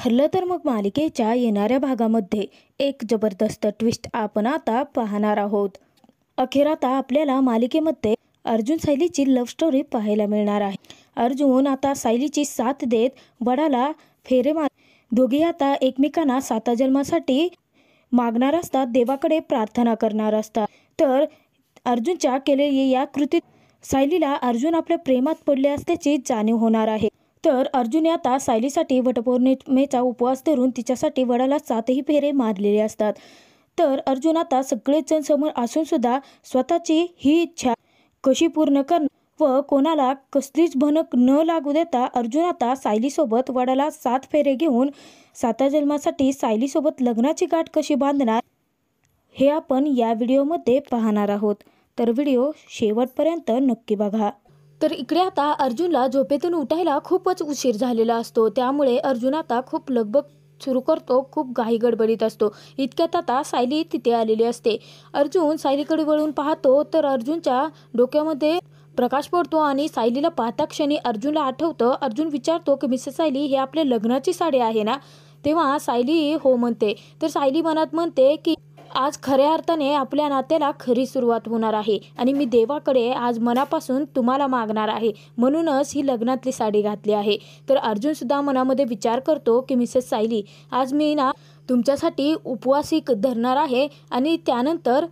ठरलं तर मग मालिकेच्या येणाऱ्या भागामध्ये एक जबरदस्त ट्विस्ट आपण आता पाहणार आहोत। अखेर आता आपल्याला मालिकेमध्ये अर्जुन सायलीची लव्ह स्टोरी पाहायला मिळणार आहे। अर्जुन आता सायलीची साथ देत वडाला फेरे मार दोघे आता एकमेकांना 7 जन्मासाठी मागणार असतात, देवाकडे प्रार्थना करणार असतात। तर अर्जुनच्या केलेली या कृतीत सायलीला अर्जुन आपल्या प्रेमात पडले असल्याची जाणीव होणार आहे। तर अर्जुन आता सायलीसाठी वटपौर्णिमेचा उपवास धरून तिच्यासाठी वडाला 7ही फेरे मारलेले असतात। तर अर्जुन आता सगळेच जण समोर असून सुद्धा स्वतःची ही इच्छा कशी पूर्ण करणार व कोणाला कसलीच भनक न लागू देता अर्जुन आता सायलीसोबत वडाला 7 फेरे घेऊन 7 जन्मासाठी सायलीसोबत लग्नाची गाठ कशी बांधणार हे आपण या व्हिडिओमध्ये पाहणार आहोत। तर व्हिडिओ शेवटपर्यंत नक्की बघा। तर इकडे आता अर्जुनला झोपेतून उठायला खूपच उशीर झालेला असतो, त्यामुळे अर्जुन आता खूप लगबग सुरू करतो, खूप घाई गडबडीत असतो। इतक्यात आता सायली तिथे आलेली असते। अर्जुन सायलीकडे वळून पाहतो तर अर्जुनच्या डोक्यामध्ये प्रकाश पडतो आणि सायलीला पाहता क्षणी अर्जुनला आठवतं। अर्जुन विचारतो की मिसेस सायली, हे आपल्या लग्नाची साडी आहे ना? तेव्हा सायली हो म्हणते। तर सायली मनात म्हणते की आज खऱ्या अर्थाने आपल्या नात्याला खरी सुरुवात होणार आहे आणि मी देवाकडे आज मनापासून तुम्हाला मागणार आहे, म्हणूनच ही लग्नातली साडी घातली आहे। तर अर्जुन सुद्धा मनामध्ये विचार करतो की मिसेस सायली, आज मी ना तुमच्यासाठी उपवासी धरणार आहे आणि त्यानंतर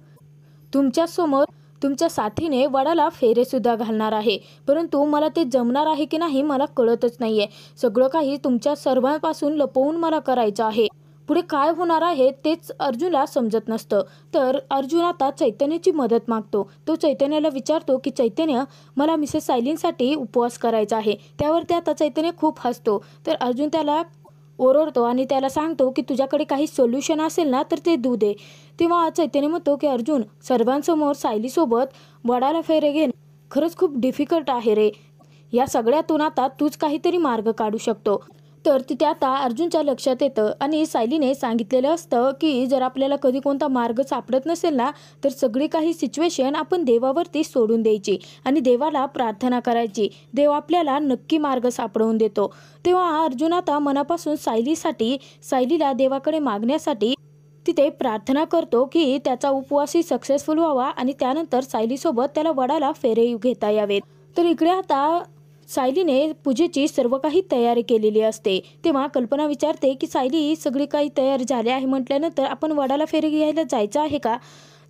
तुमच्यासमोर तुमच्या साथीने वडाला फेरे सुद्धा घालणार आहे, परंतु मला ते जमणार आहे की नाही मला कळतच नाहीये। सगळं काही तुमच्या सर्वांपासून लपवून मला करायचं आहे। पुढे काय होणार आहे तेच अर्जुनला समजत नसतं। तर अर्जुन आता चैतन्याची मदत मागतो। तो चैतन्याला विचारतो की चैतन्य, मला मिसेस सायलींसाठी उपवास करायचा आहे। त्यावरती आता चैतन्य खूप हसतो। तर अर्जुन त्याला ओरडतो आणि त्याला सांगतो की तुझ्याकडे काही सोल्युशन असेल ना तर ते देऊ दे। तेव्हा चैतन्य म्हणतो की अर्जुन, सर्वांसमोर सायलीसोबत वडाला फेरे घेणे खरंच खूप डिफिकल्ट आहे रे। या सगळ्यातून आता तूच काहीतरी मार्ग काढू शकतो। तर तिथे आता अर्जुनच्या लक्षात येतं आणि सायलीने सांगितलेलं असतं की जर आपल्याला कधी कोणता मार्ग सापडत नसेल ना तर सगळी काही सिच्युएशन आपण देवावरती सोडून द्यायची आणि देवाला प्रार्थना करायची। देव आपल्याला नक्की मार्ग सापडवून देतो। तेव्हा अर्जुन आता मनापासून सायलीला देवाकडे मागण्यासाठी तिथे प्रार्थना करतो की त्याचा उपवासही सक्सेसफुल व्हावा आणि त्यानंतर सायलीसोबत त्याला वडाला फेरे घेता यावेत। तर इकडे आता सायलीने पूजेची सर्व काही तयारी केलेली असते। तेव्हा कल्पना विचारते की सायली, सगळी काही तयारी झाली आहे म्हटल्यानंतर आपण वडाला फेरे घ्यायला जायचं आहे का?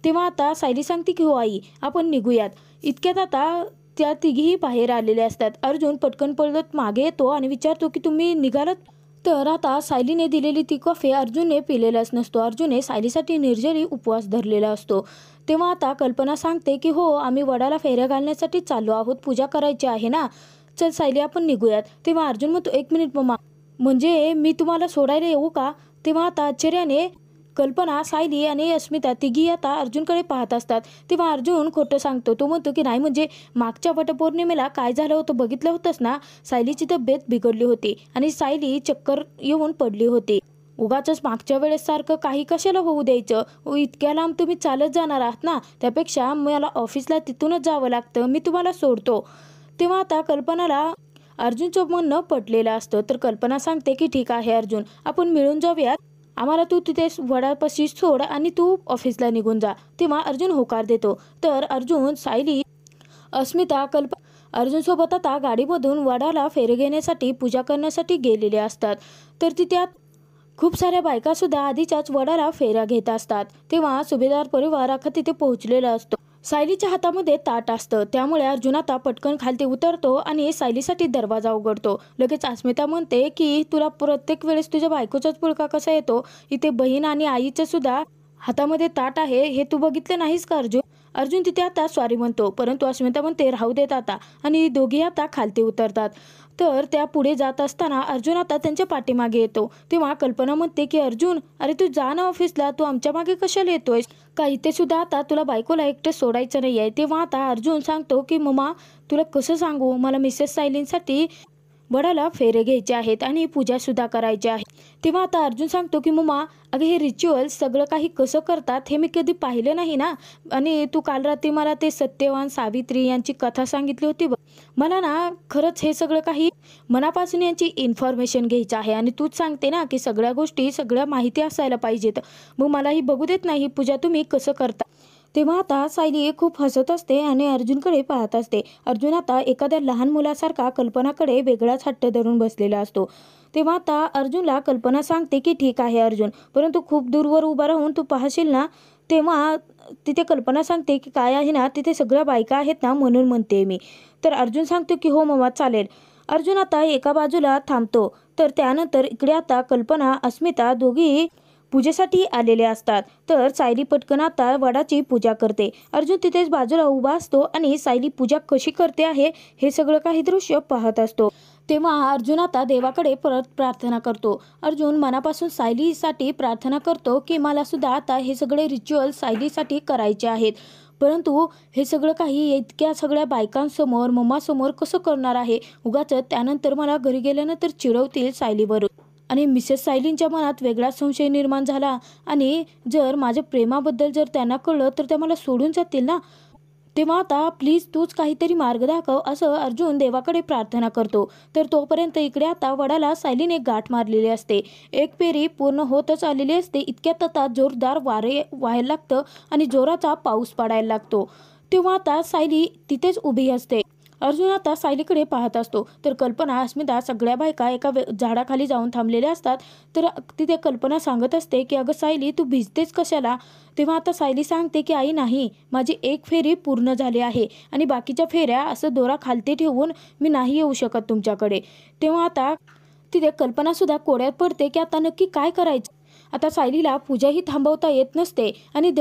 तेव्हा आता सायली सांगते की हो आई, आपण निघूयात। इतक्यात आता त्या तिघीही बाहेर आलेले असतात। अर्जुन पटकन पळत मागे येतो आणि विचारतो की तुम्ही निघालात? तर आता सायलीने दिलेली ती कॉफी अर्जुनने पिलेलाच नसतो। अर्जुनने सायलीसाठी निर्जली उपवास धरलेला असतो। तेव्हा आता कल्पना सांगते की हो, आम्ही वडाला फेऱ्या घालण्यासाठी चाललो आहोत, पूजा करायची आहे ना, चल सायली आपण निघूयात। तेव्हा अर्जुन म्हणतो, 1 मिनिट मम्मा, म्हणजे मी तुम्हाला सोडायला येऊ का? तेव्हा आता आश्चर्याने कल्पना, सायली आणि अस्मिता तिघी आता अर्जुनकडे पाहत असतात। तेव्हा अर्जुन खोटं सांगतो। तो म्हणतो की नाही, म्हणजे मागच्या वटपौर्णिमेला काय झालं होतं बघितलं होतंस ना, सायलीची तब्येत बिघडली होती आणि सायली चक्कर येऊन पडली होती। उगाचच मागच्या वेळेस सारखं काही कशाला होऊ द्यायचं? इतक्या लांब तुम्ही चालत जाणार आहात ना, त्यापेक्षा मला ऑफिसला तिथूनच जावं लागतं, मी तुम्हाला सोडतो। तेव्हा आता कल्पनाला अर्जुनचं म्हणणं पटलेलं असतं। तर कल्पना सांगते की ठीक आहे अर्जुन, आपण मिळून जाऊयात, आम्हाला तू तिथे वडापाशी सोड आणि तू ऑफिसला निघून जा। तेव्हा अर्जुन होकार देतो। तर अर्जुन, सायली, अस्मिता, अर्जुन सोबत आता गाडीमधून वडाला फेरे घेण्यासाठी पूजा करण्यासाठी गेलेले असतात। तर तिथे खूप साऱ्या बायका सुद्धा आधीच्याच वडाला फेऱ्या घेत असतात। तेव्हा सुभेदार परिवार अख्खा तिथे पोहोचलेला असतो। सायलीच्या हातामध्ये ताट असतं, त्यामुळे अर्जुन आता पटकन खालती उतरतो आणि सायलीसाठी दरवाजा उघडतो। लगेच अस्मिता म्हणते की तुला प्रत्येक वेळेस तुझ्या बायकोचाच पुळका कसा येतो? इथे बहीण आणि आईचं सुद्धा हातामध्ये ताट आहे, हे तू बघितलं नाहीस का अर्जुन? अर्जुन तिथे आता सॉरी म्हणतो, परंतु अस्मिता म्हणते राहू देत आता, आणि दोघे आता खालती उतरतात। तर त्या पुढे जात असताना अर्जुन आता त्यांच्या पाठीमागे येतो। तेव्हा कल्पना म्हणते की अर्जुन, अरे तू जा ना ऑफिसला, तू आमच्या मागे कशाला येतोयस? का इथे सुद्धा आता तुला बायकोला एकटं सोडायचं नाही आहे? तेव्हा आता अर्जुन सांगतो की मम्मा, तुला कसं सांगू, मला मिसेस सायलींसाठी वडाला फेरे घ्यायचे आहेत आणि पूजा सुद्धा करायची आहे। तेव्हा आता अर्जुन सांगतो की मम्मा, अगं हे रिच्युअल सगळं काही कसं करतात हे मी कधी पाहिलं नाही ना, आणि तू काल रात्री मला ते सत्यवान सावित्री यांची कथा सांगितली होती बघ, मला ना खरंच हे सगळं काही मनापासून यांची इन्फॉर्मेशन घ्यायची आहे। आणि तूच सांगते ना की सगळ्या गोष्टी सगळ्या माहिती असायला पाहिजेत, मग मलाही बघू देत नाही पूजा तुम्ही कसं करता। तेव्हा आता सायली खूप हसत असते आणि अर्जुनकडे पाहत असते। अर्जुन आता एखाद्या लहान मुलासारखा कल्पनाकडे वेगळाच हट्ट धरून बसलेला असतो। तेव्हा आता अर्जुनला कल्पना सांगते की ठीक आहे अर्जुन, परंतु खूप दूरवर उभा राहून तू पाहशील ना, तेव्हा तिथे कल्पना सांगते की काय आहे ना, तिथे सगळ्या बायका आहेत ना म्हणून म्हणते मी। तर अर्जुन सांगतो की हो मम्मा चालेल। अर्जुन आता एका बाजूला थांबतो, तर त्यानंतर इकडे आता कल्पना अस्मिता दोघी पूजेसाठी आलेले असतात। तर सायली पटकन आता वडाची पूजा करते। अर्जुन तिथेच बाजूला उभा असतो आणि सायली पूजा कशी करते आहे हे सगळं काही दृश्य पाहत असतो। तेव्हा अर्जुन आता देवाकडे परत प्रार्थना करतो। अर्जुन मनापासून सायलीसाठी प्रार्थना करतो की मला सुद्धा आता हे सगळे रिच्युअल सायलीसाठी करायचे आहेत, परंतु हे सगळं काही इतक्या सगळ्या बायकांसमोर मम्मासमोर कसं करणार आहे, उगाच त्यानंतर मला घरी गेल्यानंतर चिडवतील सायलीवर आणि मिसेस सायलींच्या मनात वेगळा संशय निर्माण झाला आणि जर माझ्या प्रेमाबद्दल जर त्यांना कळलं तर त्या मला सोडून जातील ना। तेव्हा आता प्लीज तूच काहीतरी मार्ग दाखव, असं अर्जुन देवाकडे प्रार्थना करतो। तर तोपर्यंत इकडे आता वडाला सायलीने गाठ मारलेली असते। एक फेरी पूर्ण होतच आलेली असते, इतक्यात आता जोरदार वारे व्हायला लागतं आणि जोराचा पाऊस पडायला लागतो। तेव्हा आता सायली तिथेच उभी असते। अर्जुन आता सायलीकडे पाहत असतो, तर कल्पना अस्मिता सगळ्या बायका एका झाडाखाली जाऊन थांबलेल्या असतात। तर तिथे कल्पना सांगत असते की अगं सायली तू भिजतेस कशाला। तेव्हा आता सायली सांगते की आई नाही, माझी एक फेरी पूर्ण झाली आहे आणि बाकीच्या फेऱ्या असं दोरा खालती ठेवून मी नाही येऊ शकत तुमच्याकडे। तेव्हा आता तिथे कल्पना सुद्धा कोड्यात पडते की आता नक्की काय करायचं। आता सायलीला पूजाही थांबवता येत नसते आणि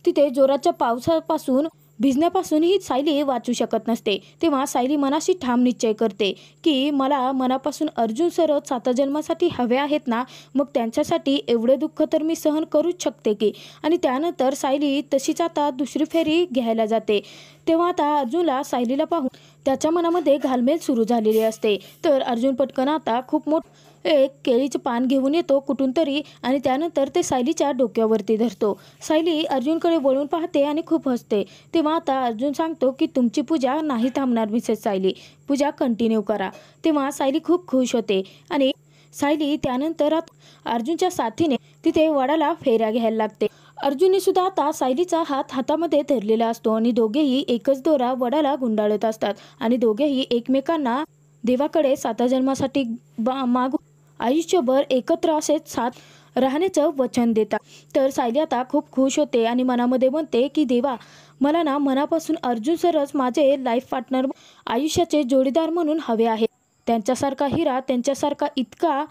तिथे जोराच्या पावसापासून भिजण्यापासूनही सायली वाचू शकत नसते। तेव्हा सायली मनाशी ठाम निश्चय करते की मला मनापासून अर्जुन सरच 7 जन्मासाठी हवे आहेत ना, मग त्यांच्यासाठी एवढे दुःख तर मी सहन करूच शकते की। आणि त्यानंतर सायली तशीच आता दुसरी फेरी घ्यायला जाते। तेव्हा आता अर्जुनला सायलीला पाहून त्याच्या मनामध्ये घालमेल सुरू झालेली असते। तर अर्जुन पटकन आता खूप एक केळीचं पान घेऊन येतो कुठून तरी आणि त्यानंतर ते सायलीच्या डोक्यावरती धरतो। सायली अर्जुनकडे वळून पाहते आणि खूप हसते। तेव्हा आता अर्जुन सांगतो की तुमची पूजा नाही थांबणार मिसेस सायली, पूजा कंटिन्यू करा। तेव्हा सायली खूप खुश होते आणि सायली त्यानंतर अर्जुनच्या साथीने तिथे वडाला फेऱ्या घ्यायला लागते। अर्जुनने सुद्धा आता सायलीचा हात हातामध्ये धरलेला असतो आणि दोघेही एकच दोरा वडाला गुंडाळत असतात आणि दोघेही एकमेकांना देवाकडे 7 जन्मासाठी मागून आयुष्यभर एकत्र असेच साथ राहण्याचं वचन देतात। तर सायली आता खूप खुश होते आणि मनामध्ये म्हणते की देवा, मला ना मनापासून अर्जुन सरच माझे लाईफ पार्टनर, आयुष्याचे जोडीदार म्हणून हवे आहे। त्यांच्यासारखा हिरा, त्यांच्यासारखा इतका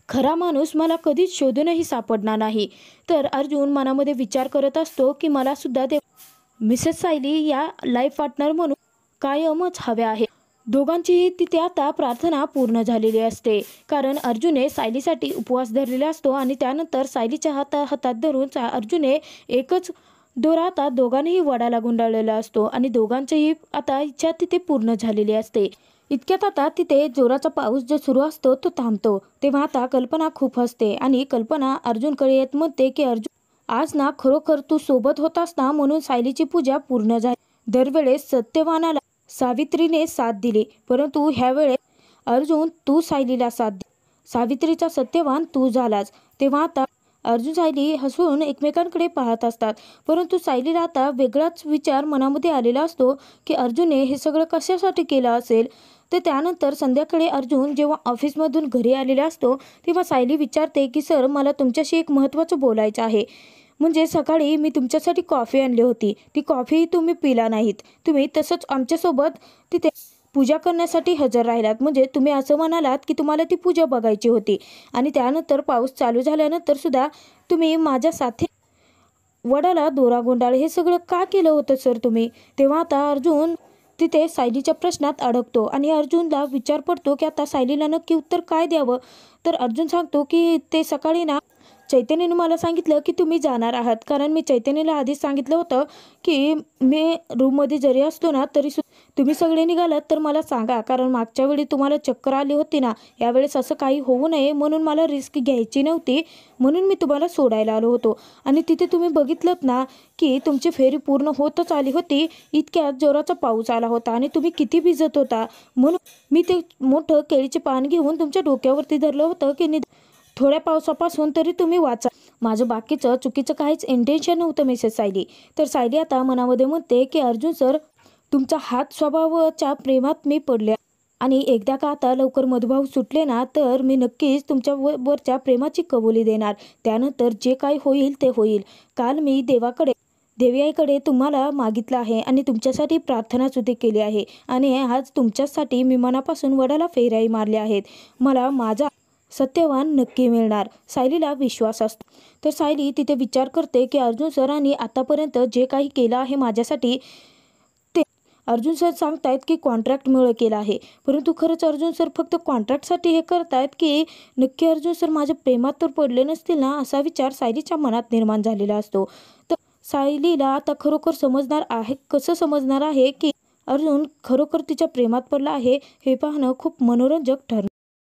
खरा माणूस मला कधीच शोधूनही सापडणार नाही। तर अर्जुन मनामध्ये विचार करत असतो की मला सुद्धा मिसेस सायली या लाईफ पार्टनर म्हणून कायमच हव्या आहे। दोघांचीही तिथे आता प्रार्थना पूर्ण झालेली असते, कारण अर्जुनने सायलीसाठी उपवास धरलेला असतो आणि त्यानंतर सायलीच्या हातात धरून अर्जुनने एकच दोरा आता दोघांनीही वडाला गुंडाळलेला असतो आणि दोघांचीही आता इच्छा तिथे पूर्ण झालेली असते। इतक्यात आता तिथे जोराचा पाऊस जो सुरू असतो तो थांबतो। तेव्हा आता कल्पना खूप हसते आणि कल्पना अर्जुनकडे येत म्हणते की अर्जुन, आज ना खरोखर तू सोबत होतास ना म्हणून सायलीची पूजा पूर्ण झाली। दरवेळेस सत्यवानाला सावित्रीने साथ दिली, परंतु ह्या वेळेस अर्जुन तू सायलीला साथ दिली, सावित्रीचा सत्यवान तू झालास। तेव्हा आता अर्जुन सायली हसून एकमेकांकडे पाहत असतात, परंतु सायलीला आता वेगळाच विचार मनामध्ये आलेला असतो की अर्जुनने हे सगळं कशासाठी केलं असेल। तर त्यानंतर संध्याकाळी अर्जुन जेव्हा ऑफिसमधून घरी आलेला असतो तेव्हा सायली विचारते की सर, मला तुमच्याशी एक महत्त्वाचं बोलायचं आहे। म्हणजे सकाळी मी तुमच्यासाठी कॉफी आणली होती, ती कॉफी तुम्ही पिला नाहीत, तुम्ही तसंच आमच्यासोबत तिथे पूजा करण्यासाठी हजर राहिलात। म्हणजे तुम्ही असं म्हणालात की तुम्हाला ती पूजा बघायची होती आणि त्यानंतर पाऊस चालू झाल्यानंतर सुद्धा तुम्ही माझ्या साथी वडाला दोरा गुंडाळ हे सगळं का केलं होतं सर तुम्ही। तेव्हा आता अर्जुन तिथे सायलीच्या प्रश्नात अडकतो आणि अर्जुनला विचार पडतो की आता सायलीला नक्की उत्तर काय द्यावं। तर अर्जुन सांगतो की ते सकाळी ना चैतन्यने मला सांगितलं की तुम्ही जाणार आहात, कारण मी चैतन्यला आधीच सांगितलं होतं की मी रूममध्ये जरी असतो ना तरी तुम्ही सगळे निघालात तर मला सांगा, कारण मागच्या वेळी तुम्हाला चक्कर आली होती ना, यावेळेस असं काही होऊ नये म्हणून मला रिस्क घ्यायची नव्हती, म्हणून मी तुम्हाला सोडायला आलो होतो. आणि तिथे तुम्ही बघितलंत ना की तुमची फेरी पूर्ण होतच आली होती, इतक्यात जोराचा पाऊस आला होता आणि तुम्ही किती भिजत होता. म्हणून मी ते मोठं केळीचे पान घेऊन तुमच्या डोक्यावरती धरलं होतं की थोड्या पावसापासून तरी तुम्ही वाचा. माझं बाकीचं चुकीचं काहीच इंटेन्शन नव्हतं मिसेस सायली. तर सायली आता मनामध्ये म्हणते की अर्जुन सर, तुमचा हात स्वभावाच्या प्रेमात मी पडले आणि एकदा का आता लवकर मधुभाव सुटले ना, तर मी नक्कीच तुमच्या वरच्या प्रेमाची कबुली देणार. त्यानंतर जे काही होईल ते होईल. काल मी देवी आईकडे तुम्हाला मागितलं आहे आणि तुमच्यासाठी प्रार्थना सुद्धा केली आहे आणि आज तुमच्यासाठी मी मनापासून वडाला फेऱ्याही मारल्या आहेत. मला माझा सत्यवान नक्की मिळणार, सायलीला विश्वास असतो. तर सायली तिथे विचार करते की अर्जुन सरांनी आतापर्यंत जे काही केलं आहे माझ्यासाठी, ते अर्जुन सर सांगतायत की कॉन्ट्रॅक्टमुळे केलं आहे, परंतु खरंच अर्जुन सर फक्त कॉन्ट्रॅक्टसाठी हे करतायत की नक्की अर्जुन सर माझ्या प्रेमात तर पडले नसतील ना, असा विचार सायलीच्या मनात निर्माण झालेला असतो. तर सायलीला आता कसं समजणार आहे की अर्जुन खरोखर तिच्या प्रेमात पडला आहे, हे पाहणं खूप मनोरंजक ठरणार.